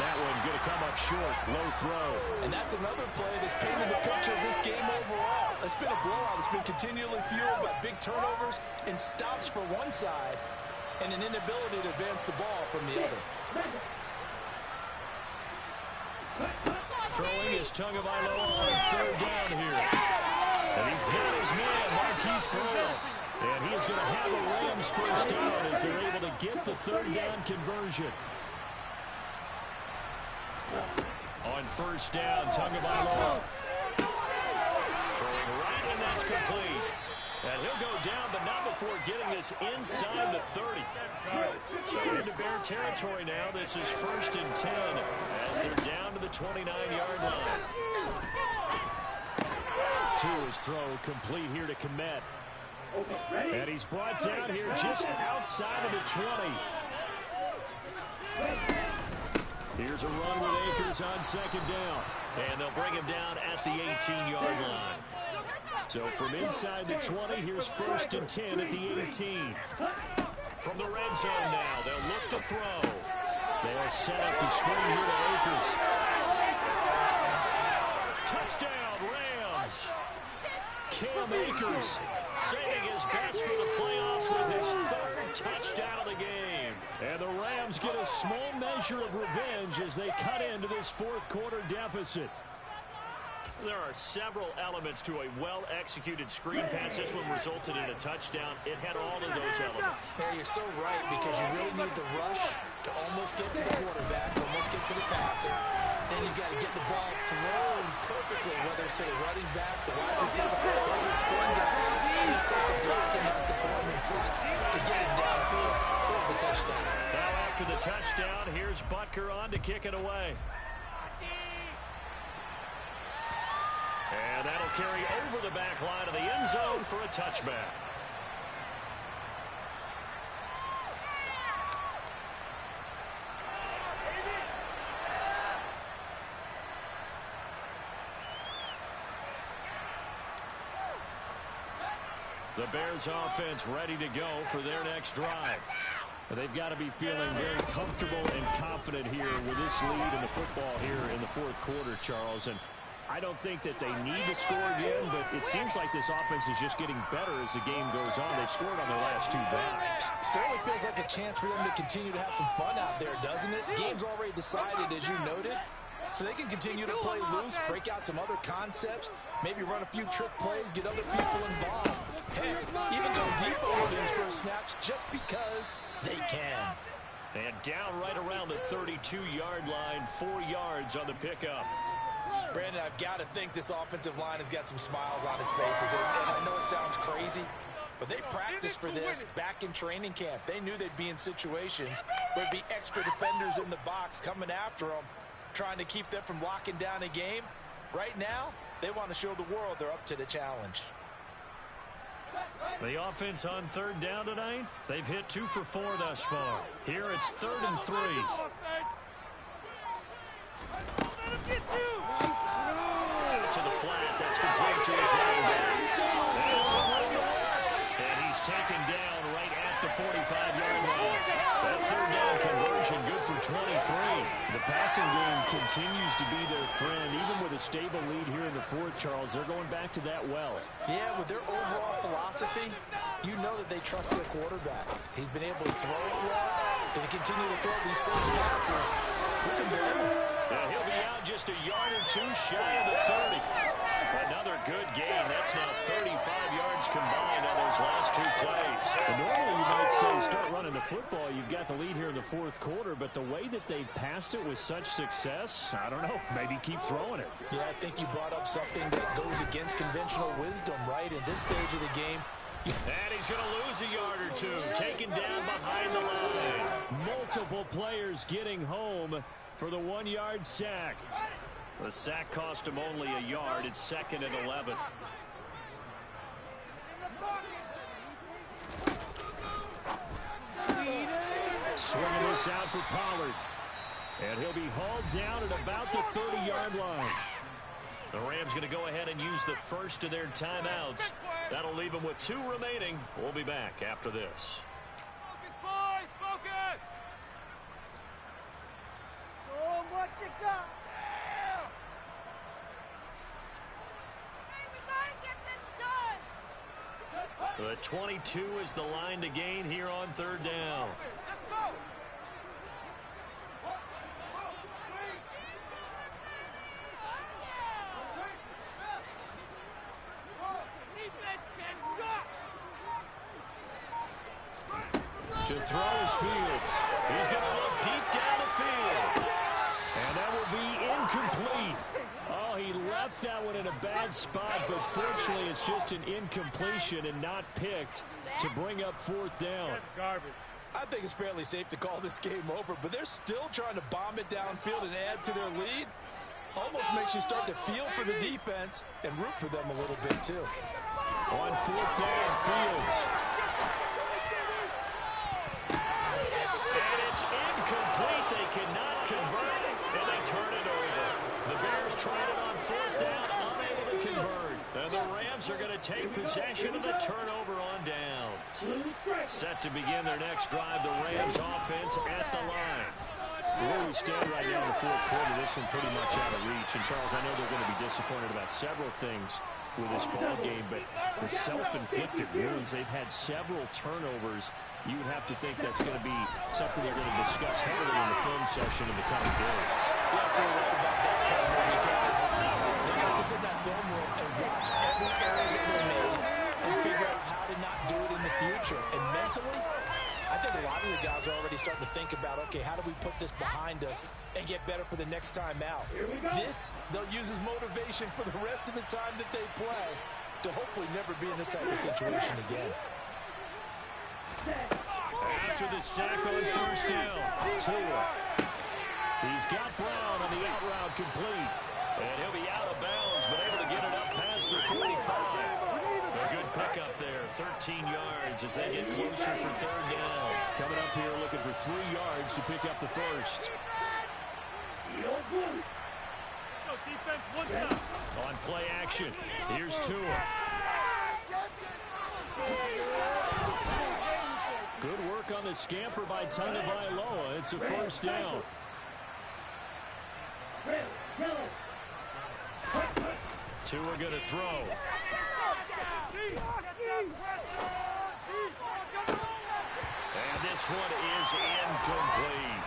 that one going to come up short, low throw. And that's another play that's painted the picture of this game overall. It's been a blowout. It's been continually fueled by big turnovers and stops for one side and an inability to advance the ball from the other. Throwing is Tagovailoa on 3rd down here. And he's got his man, Marquise Brown. And he is going to have a Rams 1st down as they're able to get the 3rd down conversion. On 1st down, Tagovailoa. Throwing right, and that's complete. And he'll go down, but not before getting this inside the 30. So into Bear territory now. This is 1st and 10 as they're down to the 29-yard line. Tua's throw complete here to Kmet. And he's brought down here just outside of the 20. Here's a run with Akers on 2nd down. And they'll bring him down at the 18-yard line. So from inside the 20, here's 1st and 10 at the 18. From the red zone now, they'll look to throw. They'll set up the screen here to Akers. Touchdown, Rams. Cam Akers saving his best for the playoffs with his 3rd touchdown of the game. And the Rams get a small measure of revenge as they cut into this 4th quarter deficit. There are several elements to a well-executed screen pass. This one resulted in a touchdown. It had all of those elements. Yeah, you're so right, because you really need the rush to almost get to the quarterback, almost get to the passer. Then you've got to get the ball thrown perfectly, whether it's to the running back, the wide receiver, or the screen guys. And, of course, the blocking has to form in front to get him downfield for the touchdown. Now after the touchdown, here's Butker on to kick it away. And that'll carry over the back line of the end zone for a touchback. The Bears offense ready to go for their next drive. They've got to be feeling very comfortable and confident here with this lead in the football here in the fourth quarter, Charles. And I don't think that they need to score again, but it seems like this offense is just getting better as the game goes on. They've scored on their last 2 drives. Certainly feels like a chance for them to continue to have some fun out there, doesn't it? Game's already decided, as you noted. So they can continue to play loose, break out some other concepts, maybe run a few trick plays, get other people involved. Heck, even go deep over these first snaps just because they can. And down right around the 32-yard line, 4 yards on the pickup. Brandon, I've got to think this offensive line has got some smiles on its faces. And I know it sounds crazy, but they practiced for this back in training camp. They knew they'd be in situations where there'd be extra defenders in the box coming after them, trying to keep them from locking down a game. Right now, they want to show the world they're up to the challenge. The offense on third down tonight, they've hit 2 for 4 thus far. Here it's 3rd and 3. To the flat, that's complete to his running back. That's a run to work. And he's taken down right at the 45-yard line. That third down conversion good for 23. The passing game continues to be their friend. Even with a stable lead here in the fourth, Charles, they're going back to that well. Yeah, with their overall philosophy, you know that they trust their quarterback. He's been able to throw it well. They continue to throw these same passes. Who can blame him? He'll be out just a yard or 2 shy of the 30. Another good gain. That's now 35 yards combined on those last 2 plays. Normally you might say start running the football. You've got the lead here in the fourth quarter, but the way that they've passed it with such success, I don't know, maybe keep throwing it. Yeah, I think you brought up something that goes against conventional wisdom, right? In this stage of the game. And he's going to lose a yard or 2, taken down behind the line. Multiple players getting home for the 1-yard sack. The sack cost him only a yard. It's 2nd and 11. Swinging this out for Pollard. And he'll be hauled down at about the 30-yard line. The Rams going to go ahead and use the first of their timeouts. That'll leave them with 2 remaining. We'll be back after this. Focus, boys, focus! Show 'em what you got. The 22 is the line to gain here on third down. Let's go! Defense can't stop! To throw is Fields. He's going to look deep down the field. And that will be incomplete. Oh, he left that one in a bad spot, but fortunately it's just an incompletion and not picked to bring up 4th down. That's garbage. I think it's fairly safe to call this game over, but they're still trying to bomb it downfield and add to their lead. Almost makes you start to feel for the defense and root for them a little bit, too. On 4th down, Fields. And it's incomplete. They cannot convert, and they turn it over. The Bears tried it on 4th down, unable to convert. And the Rams are going to take possession of the turnover on downs. Set to begin their next drive, the Rams offense at the line. Where we stand right now in the fourth quarter, this one pretty much out of reach. And, Charles, I know they're going to be disappointed about several things with this ball game, but the self-inflicted wounds, they've had several turnovers. You would have to think that's going to be something they're going to discuss heavily in the film session in the coming days. You're absolutely right about that, because they have to sit in that film room and watch every error that they made and figure out how to not do it in the future. And mentally, I think a lot of the guys are already starting to think about, okay, how do we put this behind us and get better for the next time out? This, they'll use as motivation for the rest of the time that they play to hopefully never be in this type of situation again. After the sack on 1st down, Tua. He's got Brown on the out route complete. and he'll be out of bounds, but able to get it up past for 45. A good pickup there, 13 yards as they get closer for third down. Coming up here looking for 3 yards to pick up the first. On play action, here's Tua. Good work on the scamper by Tagovailoa. It's a first down. Tua going to throw. And this one is incomplete.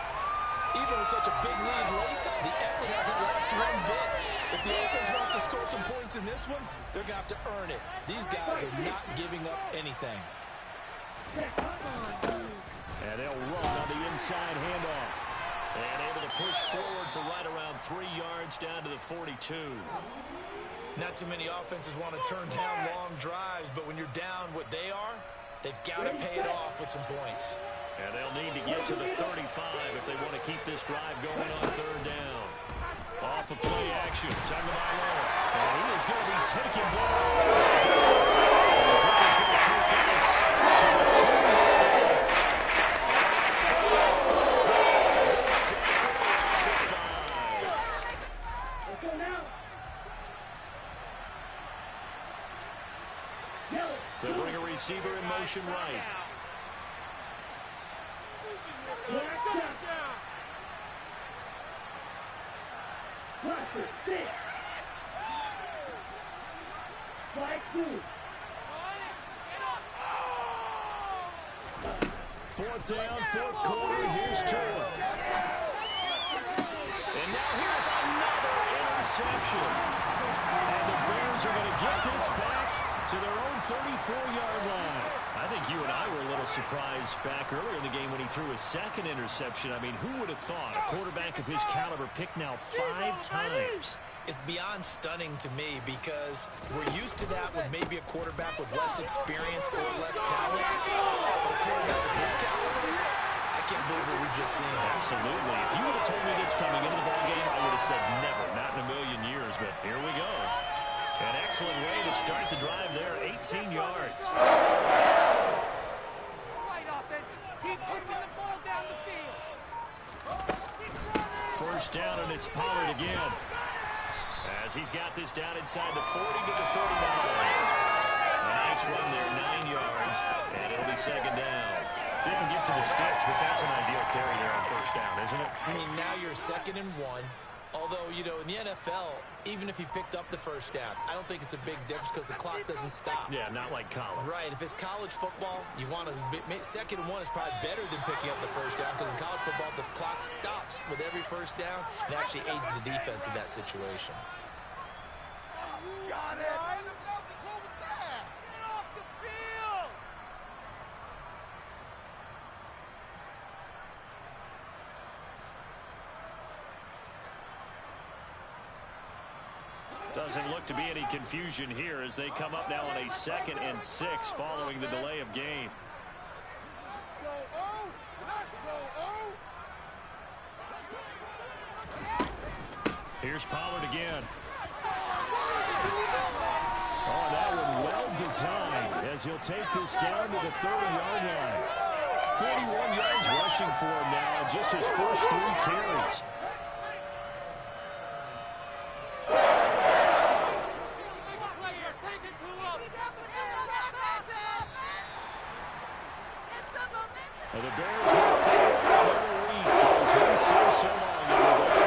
Even with such a big lead late, the effort hasn't lapsed one bit. If the offense wants to score some points in this one, they're going to have to earn it. These guys are not giving up anything. And they'll run on the inside handoff. And able to push forward for right around 3 yards down to the 42. Not too many offenses want to turn down long drives, but when you're down what they are, they've got to pay it off with some points. And they'll need to get to the 35 if they want to keep this drive going on third down. Off of play action, Tagovailoa. And he is going to be taken down. As that is going to take us to the 2-yard. They'll bring a receiver in motion right. Fourth down, fourth quarter, here's Tua. And now here's another interception. And the Bears are going to get this back to their own 34-yard line. I think you and I were a little surprised back earlier in the game when he threw his second interception. I mean, who would have thought a quarterback of his caliber picked now 5 times? It's beyond stunning to me because we're used to that with maybe a quarterback with less experience or less talent. But a quarterback of his caliber, I can't believe what we've just seen. Absolutely. If you would have told me this coming into the ballgame, I would have said never, not in a million years. But here we go. An excellent way to start the drive there, 18 yards. Keep pushing the ball down the field. First down, and it's Pollard again. As he's got this down inside the 40 to the 49. A nice run there, 9 yards, and it'll be second down. Didn't get to the sticks, but that's an ideal carry there on first down, isn't it? I mean, now you're 2nd and 1. Although, you know, in the NFL, even if he picked up the first down, I don't think it's a big difference because the clock doesn't stop. Yeah, not like college. Right. If it's college football, you want to 2nd and 1 is probably better than picking up the first down because in college football, the clock stops with every first down and actually aids the defense in that situation. Got it. Get off the field. Doesn't look to be any confusion here as they come up now on a 2nd and 6 following the delay of game. Here's Pollard again. Oh, that one well designed as he'll take this down to the 30-yard line. 41 yards rushing for him now, just his first 3 carries. The Bears will fight another week as we say so long, everybody.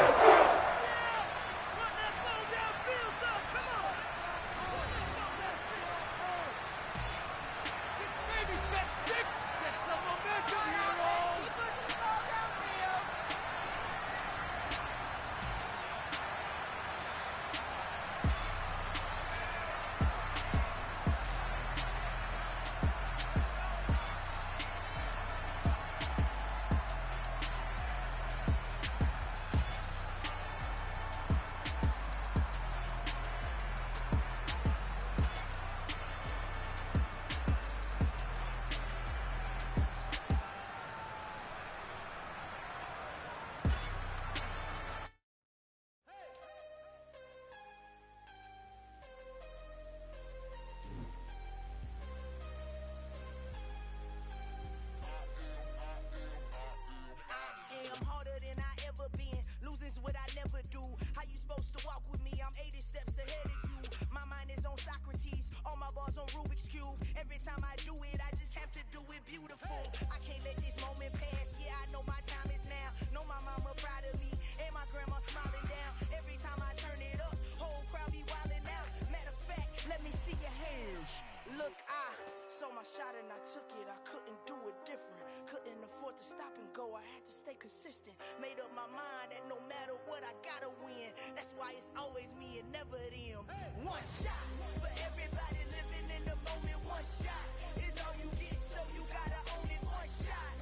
consistent. Made up my mind that no matter what, I gotta win. That's why it's always me and never them. One shot for everybody living in the moment. One shot is all you get, so you gotta own it. One shot.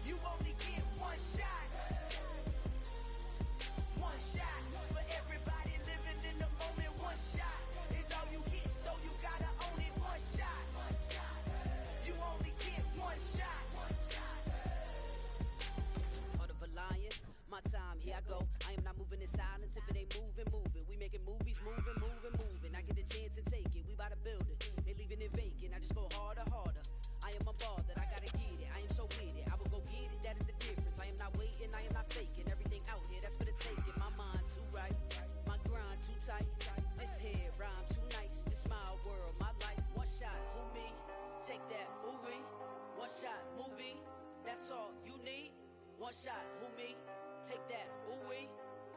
You only get one shot. One shot for everybody living in the moment. One shot is all you get, so you gotta own it. One shot. You only get one shot. Heart of a lion, my time, here I go. I am not moving in silence. If it ain't moving, moving. We making movies, moving, moving, moving. I get the chance to take it. We bout to build it. They leaving it vacant. I just go harder, harder. I am a ball that I gotta get it. I am so with it. I will go get it. That is the difference. I am not waiting. I am not faking. Everything out here, that's for the taking. My mind too right. My grind too tight. This head rhyme too nice. This my world, my life. One shot, who me? Take that, movie. One shot, movie. That's all you need. One shot, who me? Take that, ooh-wee.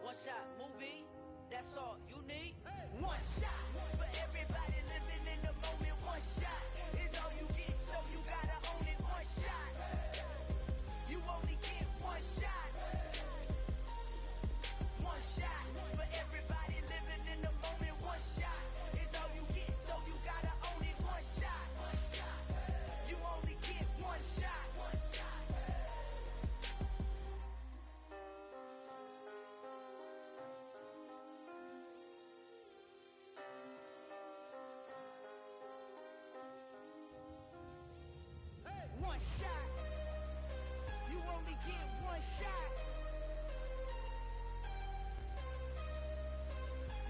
One shot, movie. That's all you need. One shot for everybody living in the moment. One shot is all you get, so you gotta own it. One shot. You only get one shot. One shot for everybody living in the moment. One shot is all you get, so you gotta own it. One shot. You only get one shot. One shot. You only get one shot.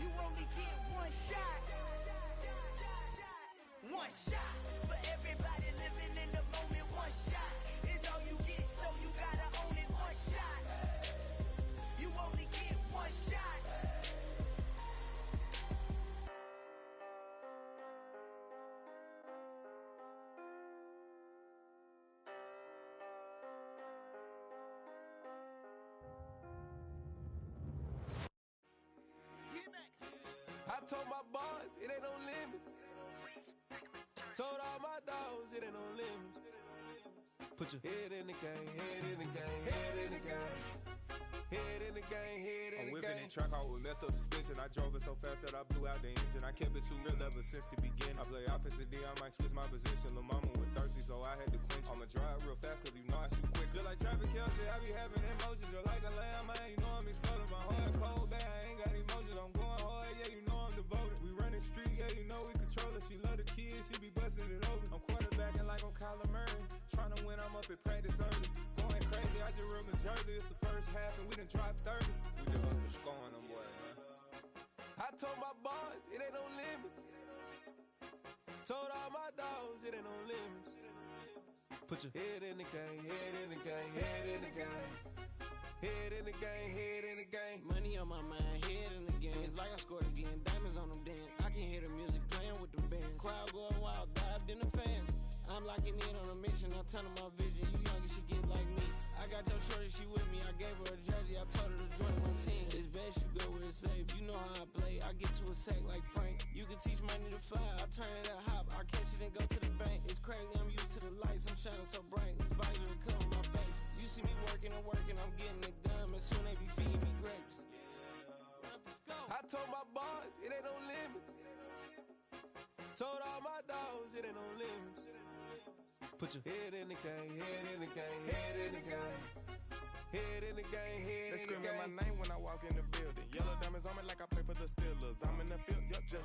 You only get one shot. One shot for everybody living in the moment. One shot is all you get, so you gotta own it. One shot. You only get one shot. I told my boys, it ain't no limit. Told all my dogs, it ain't no limits. Put your head in the game, head in the game, head in the game. Head in the game, head in the game. I'm whipping and track out with messed up suspension. I drove it so fast that I blew out the engine. I kept it too real ever since the beginning. I play offensive D, I might switch my position. Lil' mama was thirsty, so I had to quench. I'ma drive real fast, cause you know I shoot quick. Just like Travis Kelce, I be having emotions. Just like a lamb, man, you know I'm exploding. My heart cold, bad, I ain't got emotions. I'm going hard, yeah, you know I'm devoted. We running streets, yeah, you know we control it. She love the kids, she be busting it over. I'm quarterbacking like I'm Kyler Murray. Trying to win, I'm up at practice early. Going crazy, I just real Jersey. It's the first half and we done dropped 30. We just up to scoring them, boy, man. I told my boys, it ain't no limits. Told all my dogs, it ain't no limits. Put your head in the game, head in the game, head in the game. Head in the game, head in the game. Money on my mind, head in the game. It's like I scored again, diamonds on them dance. I can hear the music playing with the bands. Crowd going wild, dived in the fans. I'm locking in on a mission, I'm turning my vision. You young, you should get like me. I got your shorty, she with me. I gave her a jersey, I told her to join my team. It's best you go where it's safe. You know how I play, I get to a sack like Frank. You can teach money to fly, I turn it at hop. I catch it and go to the bank. It's crazy, I'm used to the lights, I'm shining so bright. This visor will come on my face. You see me working and working, I'm getting it done. But soon they be feeding me grapes. I told my boys, it ain't no limits. Told all my dogs, it ain't no limits. Put your head in the game, head in the game, head in the game. Head in the game, head in the game. They screaming my name when I walk in the building. Yellow diamonds on me like I play for the Steelers. I'm in the field, yup, just